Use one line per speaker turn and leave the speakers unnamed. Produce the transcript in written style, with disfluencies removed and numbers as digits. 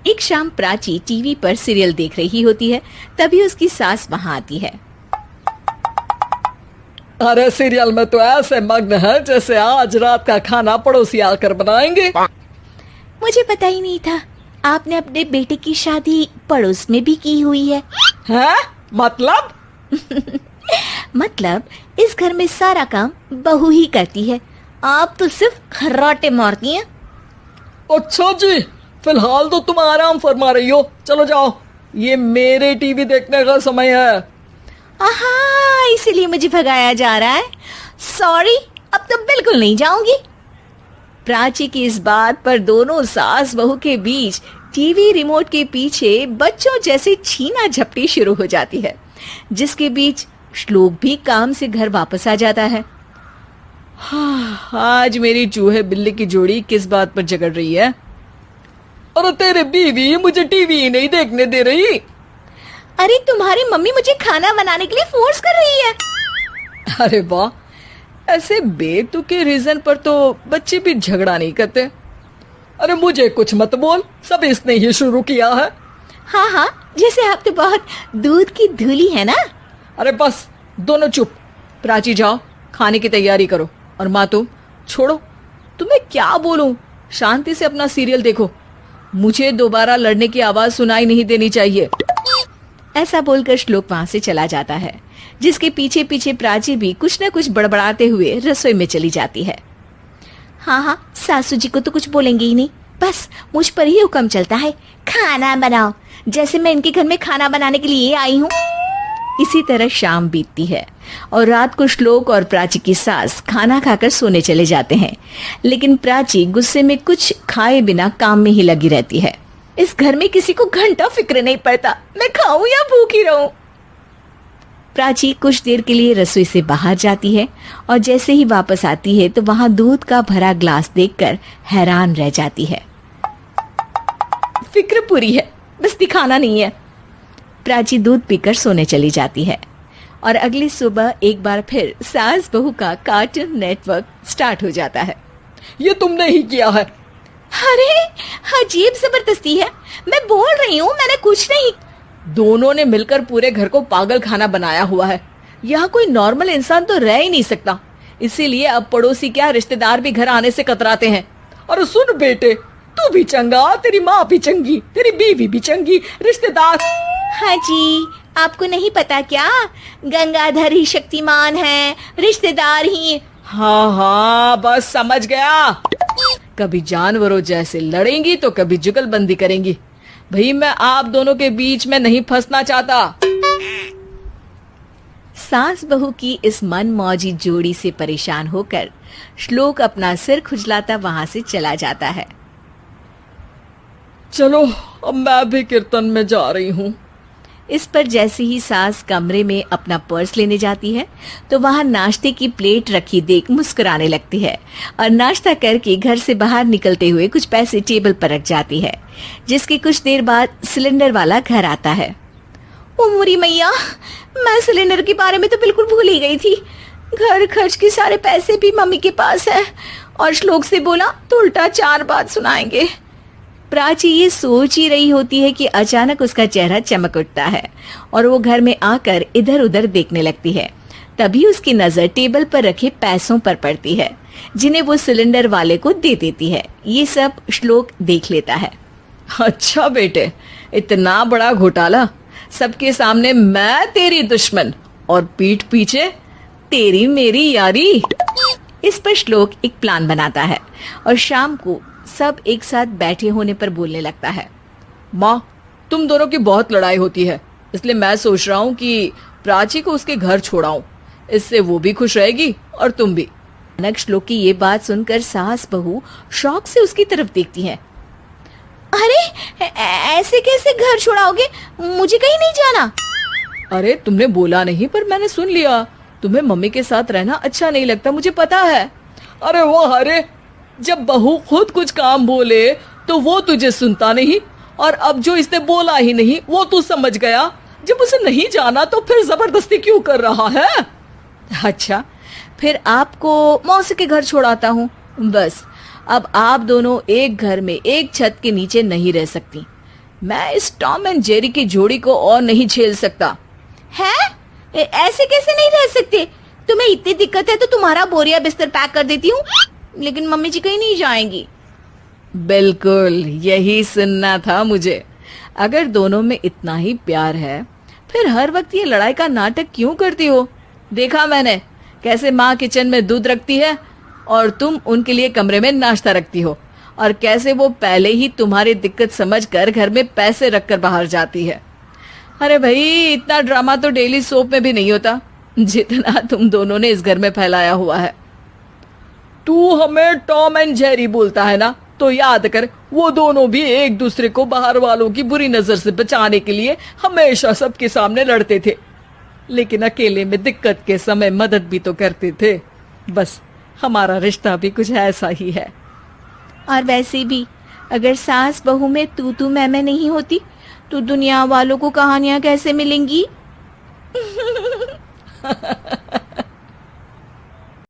एक शाम प्राची टीवी पर सीरियल देख रही होती है। तभी उसकी सास वहाँ आती है।
अरे सीरियल में तो ऐसे मग्न है जैसे आज रात का खाना पड़ोसी आकर बनाएंगे।
मुझे पता ही नहीं था आपने अपने बेटे की शादी पड़ोस में भी की हुई है।
हैं? मतलब?
मतलब इस घर में सारा काम बहू ही करती है, आप तो सिर्फ खर्राटे मारती हैं।
अच्छा जी, फिलहाल तो तुम आराम फरमा रही हो, चलो जाओ, ये मेरे टीवी देखने का समय है।
आहा, इसीलिए मुझे भगाया जा रहा है। सॉरी, अब तो बिल्कुल नहीं जाऊंगी। प्राची की इस बात पर दोनों सास बहू के बीच टीवी रिमोट के पीछे बच्चों जैसे छीना झपटी शुरू हो जाती है, जिसके बीच श्लोक भी काम से घर वापस आ जाता है।
आज मेरी चूहे बिल्ली की जोड़ी किस बात पर झगड़ रही है? अरे तेरे बीवी मुझे टीवी ही नहीं देखने दे रही।
अरे तुम्हारी मम्मी मुझे खाना बनाने के लिए फोर्स कर रही है।
अरे वाह, ऐसे बेतुके रीजन पर तो बच्चे भी झगड़ा नहीं करते। अरे मुझे कुछ मत बोल, सब इसने ही शुरू किया है।
हाँ हाँ, जैसे आप तो बहुत दूध की धूली है ना।
अरे बस, दोनों चुप। प्राची जाओ, खाने की तैयारी करो। और माँ तुम छोड़ो, तुम्हें क्या बोलूं, शांति से अपना सीरियल देखो, मुझे दोबारा लड़ने की आवाज सुनाई नहीं देनी चाहिए।
ऐसा बोलकर श्लोक वहां से चला जाता है, जिसके पीछे पीछे प्राची भी कुछ न कुछ बड़बड़ाते हुए रसोई में चली जाती है। हाँ हाँ, सासू जी को तो कुछ बोलेंगे ही नहीं, बस मुझ पर ही हुक्म चलता है, खाना बनाओ, जैसे मैं इनके घर में खाना बनाने के लिए आई हूँ। इसी तरह शाम बीतती है और रात को श्लोक और प्राची की सास खाना खाकर सोने चले जाते हैं, लेकिन प्राची गुस्से में कुछ खाए बिना काम में ही लगी रहती है। इस घर में किसी को घंटा फिक्र नहीं पड़ता, मैं खाऊं या भूखी रहूं। प्राची कुछ देर के लिए रसोई से बाहर जाती है और जैसे ही वापस आती है तो वहां दूध का भरा ग्लास देखकर हैरान रह जाती है। फिक्र पूरी है, बस दिखाना नहीं है। प्राची दूध पीकर सोने चली जाती है और अगली सुबह एक बार फिर सास बहू का कार्टून नेटवर्क स्टार्ट हो जाता है।
ये तुमने ही किया है।
अरे अजीब जबरदस्ती है, मैं बोल रही हूँ मैंने कुछ नहीं।
दोनों ने मिलकर पूरे घर को पागल खाना बनाया हुआ है। यहाँ कोई नॉर्मल इंसान तो रह ही नहीं सकता, इसीलिए अब पड़ोसी क्या रिश्तेदार भी घर आने से कतराते हैं। और सुन बेटे, तू भी चंगा, तेरी माँ भी चंगी, तेरी बीवी भी चंगी, रिश्तेदार।
हाँ जी, आपको नहीं पता क्या, गंगाधर ही शक्तिमान है, रिश्तेदार ही।
हाँ हाँ, बस समझ गया। कभी जानवरों जैसे लड़ेंगी तो कभी जुगलबंदी करेंगी। भाई मैं आप दोनों के बीच में नहीं फंसना चाहता।
सास बहू की इस मनमौजी जोड़ी से परेशान होकर श्लोक अपना सिर खुजलाता वहां से चला जाता है।
चलो अब मैं भी कीर्तन में जा रही हूँ।
इस पर जैसे ही सास कमरे में अपना पर्स लेने जाती है तो वहां नाश्ते की प्लेट रखी देख मुस्कुराने लगती है और नाश्ता करके घर से बाहर निकलते हुए कुछ पैसे टेबल पर रख जाती है, जिसके कुछ देर बाद सिलेंडर वाला घर आता है। ओ मोरी मैया, मैं सिलेंडर के बारे में तो बिल्कुल भूल ही गई थी। घर खर्च के सारे पैसे भी मम्मी के पास है और श्लोक से बोला तो उल्टा 4 बात सुनाएंगे। प्राची ये सोच ही रही होती है कि अचानक उसका चेहरा चमक उठता है और वो घर में आकर इधर उधर देखने लगती है। तभी उसकी नजर टेबल पर रखे पैसों पर पड़ती है, जिन्हें वो सिलेंडर वाले को दे देती है। ये सब श्लोक देख लेता है।
अच्छा बेटे, इतना बड़ा घोटाला, सबके सामने मैं तेरी दुश्मन और पीठ पीछे तेरी मेरी यारी। इस पर श्लोक एक प्लान बनाता है और शाम को सब एक साथ बैठे होने पर बोलने लगता है। माँ, तुम दोनों की बहुत लड़ाई होती है, इसलिए मैं सोच रहा हूँ कि प्राची को उसके घर छोड़ाऊं, इससे वो भी खुश रहेगी और तुम भी।
अचानक श्लोक की ये बात सुनकर सास बहू शौक से उसकी तरफ देखती हैं। अरे ऐसे कैसे घर छोड़ाओगे, मुझे कहीं नहीं जाना।
अरे तुमने बोला नहीं पर मैंने सुन लिया, तुम्हें मम्मी के साथ रहना अच्छा नहीं लगता, मुझे पता है। अरे वाह, अरे जब बहू खुद कुछ काम बोले तो वो तुझे सुनता नहीं, और अब जो इसने बोला ही नहीं वो तू समझ गया। जब उसे नहीं जाना तो फिर जबरदस्ती क्यों कर रहा है?
अच्छा, फिर आपको मौसी के घर छोड़ाता हूँ। बस अब आप दोनों एक घर में एक छत के नीचे नहीं रह सकती।
मैं इस टॉम एंड जेरी की जोड़ी को और नहीं झेल सकता।
है? ऐसे कैसे नहीं रह सकते? तुम्हें इतनी दिक्कत है तो तुम्हारा बोरिया बिस्तर पैक कर देती हूँ, लेकिन मम्मी जी कहीं नहीं जाएंगी।
बिल्कुल यही सुनना था मुझे। अगर दोनों में इतना ही प्यार है फिर हर वक्त ये लड़ाई का नाटक क्यों करती हो? देखा मैंने कैसे माँ किचन में दूध रखती है और तुम उनके लिए कमरे में नाश्ता रखती हो, और कैसे वो पहले ही तुम्हारी दिक्कत समझकर घर में पैसे रखकर बाहर जाती है। अरे भाई, इतना ड्रामा तो डेली सोप में भी नहीं होता जितना तुम दोनों ने इस घर में फैलाया हुआ है। तू हमें टॉम एंड जेरी बोलता है ना, तो याद कर वो दोनों भी एक दूसरे को बाहर वालों की बुरी नजर से बचाने के लिए हमेशा सबके सामने लड़ते थे, लेकिन अकेले में दिक्कत के समय मदद भी तो करते थे। बस हमारा रिश्ता भी कुछ ऐसा ही है।
और वैसे भी अगर सास बहू में तू मैं नहीं होती तो दुनिया वालों को कहानियां कैसे मिलेंगी?